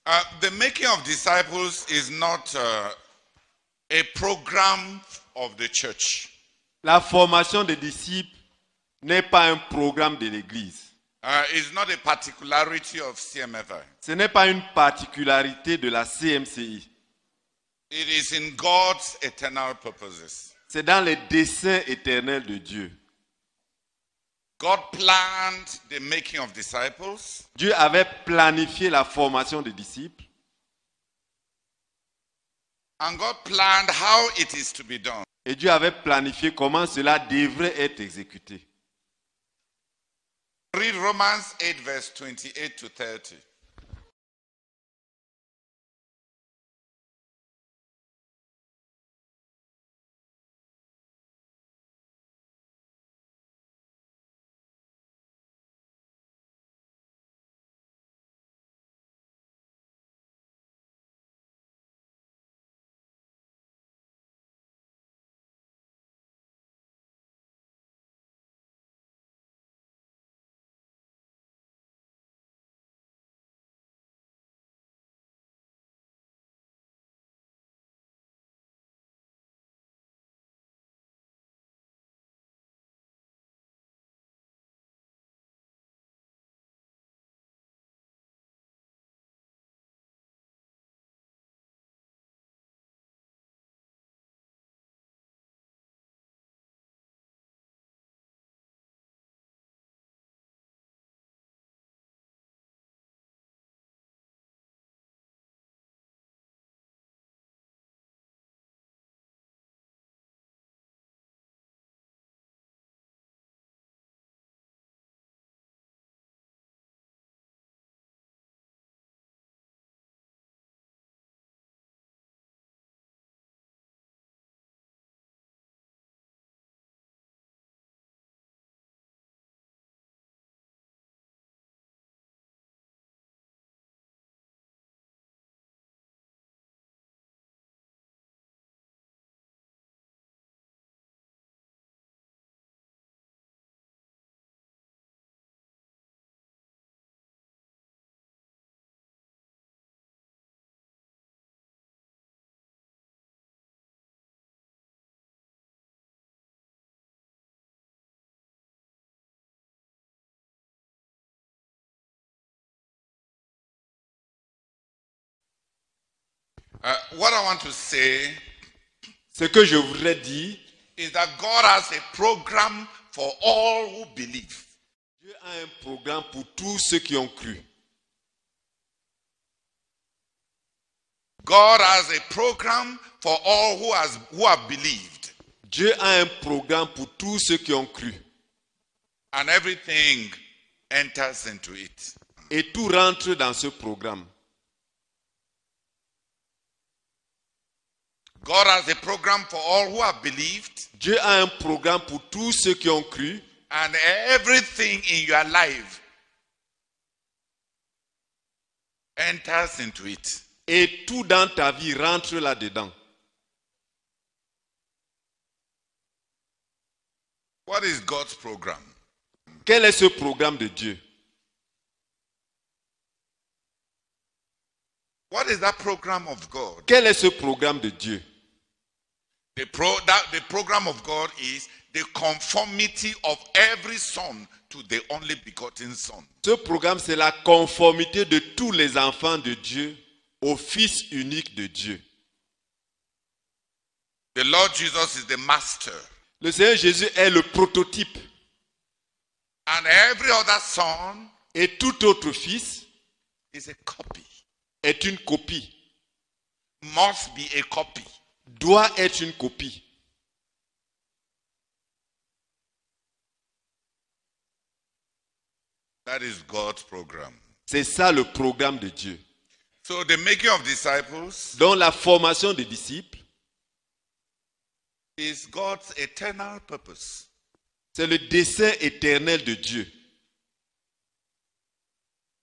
The making of disciples is not a program of the church. La formation des disciples n'est pas un programme de l'Église. It's not a particularity of CMFI. Ce n'est pas une particularité de la CMCI. It is in God's eternal purposes. C'est dans les desseins éternels de Dieu. God planned the making of disciples. Dieu avait planifié la formation des disciples. And God planned how it is to be done. Et Dieu avait planifié comment cela devrait être exécuté. Read Romans 8 verse 28 to 30. What I want to say Ce que je voudrais dire, is that God has a program for all who believe. Dieu a un programme pour tous ceux qui ont cru. God has a program for all who have believed. Dieu a un programme pour tous ceux qui ont cru. And everything enters into it. Et tout rentre dans ce programme. God has a program for all who have believed. Dieu a un programme pour tous ceux qui ont cru. And everything in your life enters into it. Et tout dans ta vie rentre là-dedans. What is God's program? Quel est ce programme de Dieu? What is that program of God? Quel est ce programme de Dieu? The program of God is the conformity of every son to the only begotten Son. Ce programme, c'est la conformité de tous les enfants de Dieu au Fils unique de Dieu. The Lord Jesus is the master. Le Seigneur Jésus est le prototype. And every other son Et tout autre fils is a copy. est une copie. Must be a copy. Doit être une copie. That is God's program. C'est ça le programme de Dieu. So the making of disciples Donc la formation des disciples, is God's eternal purpose. c'est le dessein éternel de Dieu.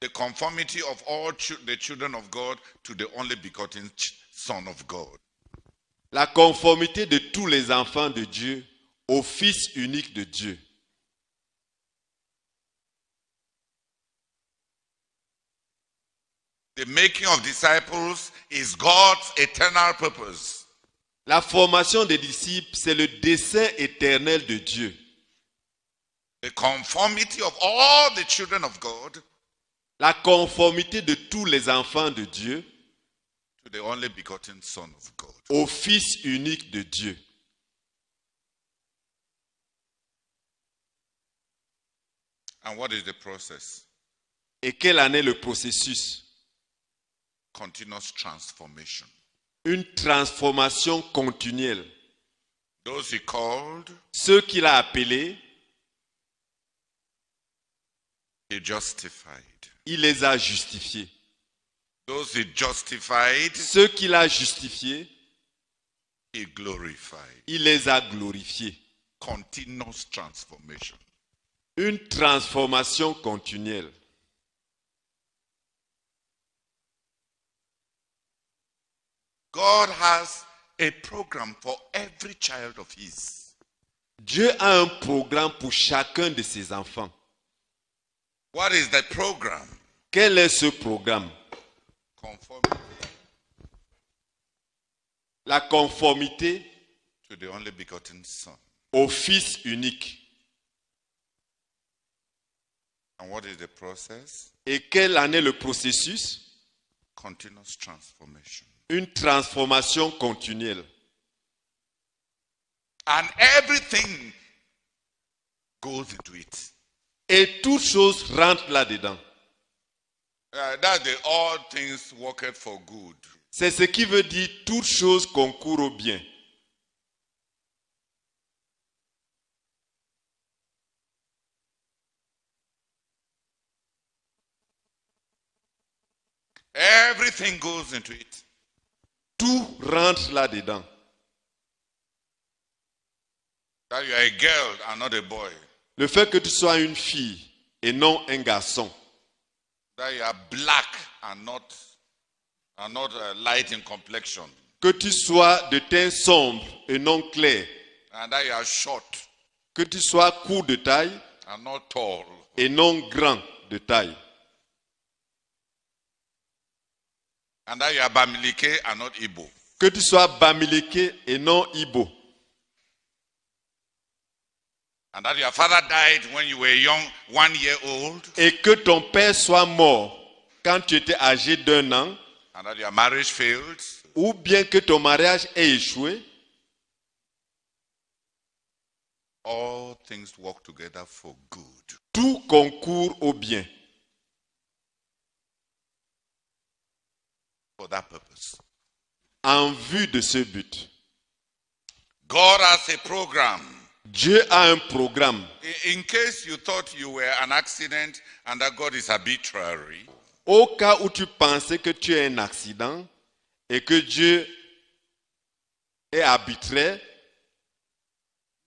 The conformity of all the children of God to the only begotten Son of God. La conformité de tous les enfants de Dieu au Fils unique de Dieu. The making of disciples is God's eternal purpose. La formation des disciples, c'est le dessein éternel de Dieu. The conformity of all the children of God La conformité de tous les enfants de Dieu to the only begotten Son of God. au Fils unique de Dieu. And what is the process? Et quel en est le processus? Continuous transformation. Une transformation continuelle. Those he called, Ceux qu'il a appelés, he justified. il les a justifiés. Those he justified, Ceux qu'il a justifiés, he glorified. il les a glorifiés. Continuous transformation. Une transformation continuelle. God has a program for every child of his. Dieu a un programme pour chacun de ses enfants. What is the program? Quel est ce programme? Conformity La conformité to the only begotten Son. au Fils unique. And what is the process? Et quel en est le processus? Continuous transformation. Une transformation continuelle. And everything goes into it. Et toutes choses rentrent là-dedans. That's the all things worketh for good. C'est ce qui veut dire toutes choses concourent au bien. Everything goes into it. Tout rentre là-dedans. That you are a girl and not a boy. Le fait que tu sois une fille et non un garçon. That you are black and not light in complexion. Que tu sois de teint sombre et non clair. And that you are short Que tu sois court de taille and not tall. et non grand de taille. And that you are Bamileke and not Igbo. Que tu sois Bamileke et non Ibo. And that your father died when you were young, 1 year old. Et que ton père soit mort quand tu étais âgé d'1 an. And that your marriage failed. Ou bien que ton mariage ait échoué. All things work together for good. Tout concourt au bien. For that purpose. En vue de ce but. God has a program. Dieu a un programme. In case you thought you were an accident and that God is arbitrary, Au cas où tu pensais que tu es un accident et que Dieu est arbitraire,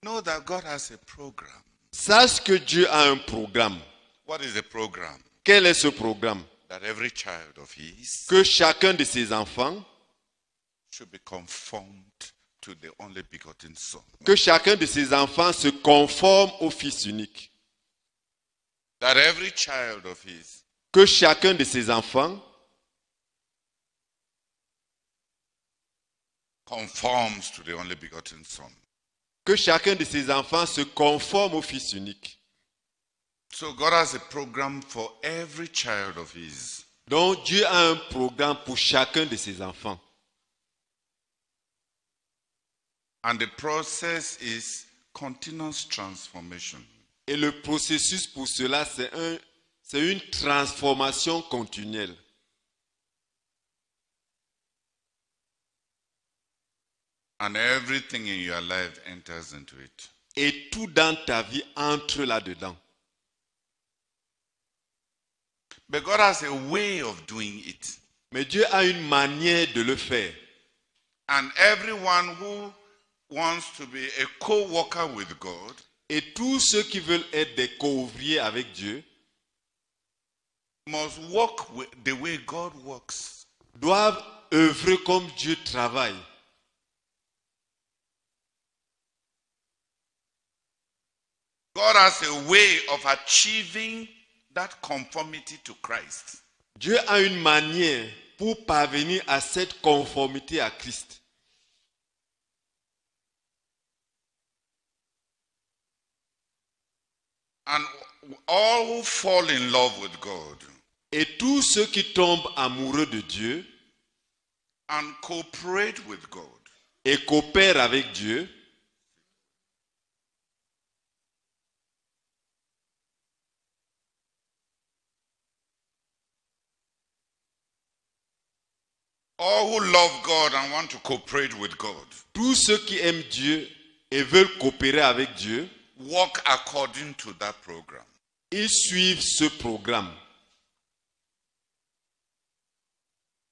know that God has a program. sache que Dieu a un programme. What is the program? Quel est ce programme? That every child of his Que chacun de ses enfants, should be conformed to the only begotten Son. que chacun de ses enfants se conforme au Fils unique. That every child of his Que chacun de ses enfants conforms to the only begotten Son. que chacun de ses enfants se conforme au Fils unique. So God has a program for every child of his. Donc Dieu a un programme pour chacun de ses enfants. And the process is continuous transformation. Et le processus pour cela, c'est une transformation continuelle. And everything in your life enters into it. Et tout dans ta vie entre là-dedans. But God has a way of doing it. Mais Dieu a une manière de le faire. And everyone who wants to be a co-worker with God Et tous ceux qui veulent être des co-ouvriers avec Dieu must work the way God works. doivent œuvrer comme Dieu travaille. God has a way of achieving that conformity to Christ. Dieu a une manière pour parvenir à cette conformité à Christ. And all who fall in love with God Et tous ceux qui tombent amoureux de Dieu and cooperate with God et coopèrent avec Dieu, all who love God and want to cooperate with God, tous ceux qui aiment Dieu et veulent coopérer avec Dieu, walk according to that program. ils suivent ce programme.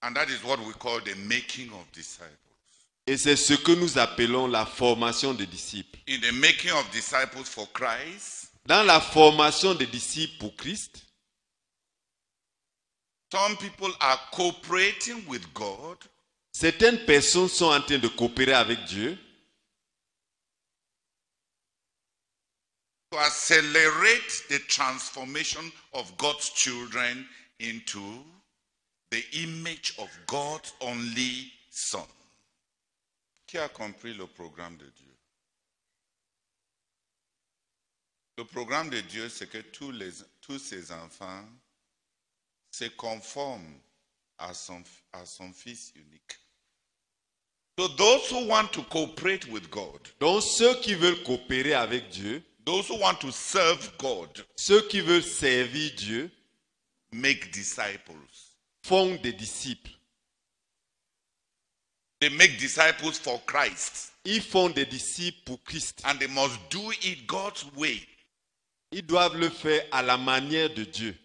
And that is what we call the making of disciples. Et c'est ce que nous appelons la formation des disciples. In the making of disciples for Christ, Dans la formation des disciples pour Christ, some people are cooperating with God certaines personnes sont en train de coopérer avec Dieu to accelerate the transformation of God's children into the image of God's only Son. Qui a compris le programme de Dieu? Le programme de Dieu, c'est que tous ses enfants se conforment à son Fils unique. So those who want to cooperate with God, Donc ceux qui veulent coopérer avec Dieu, those who want to serve God, ceux qui veulent servir Dieu, make disciples. font des disciples. They make disciples for Christ. Ils font des disciples pour Christ. And they must do it God's way. Ils doivent le faire à la manière de Dieu.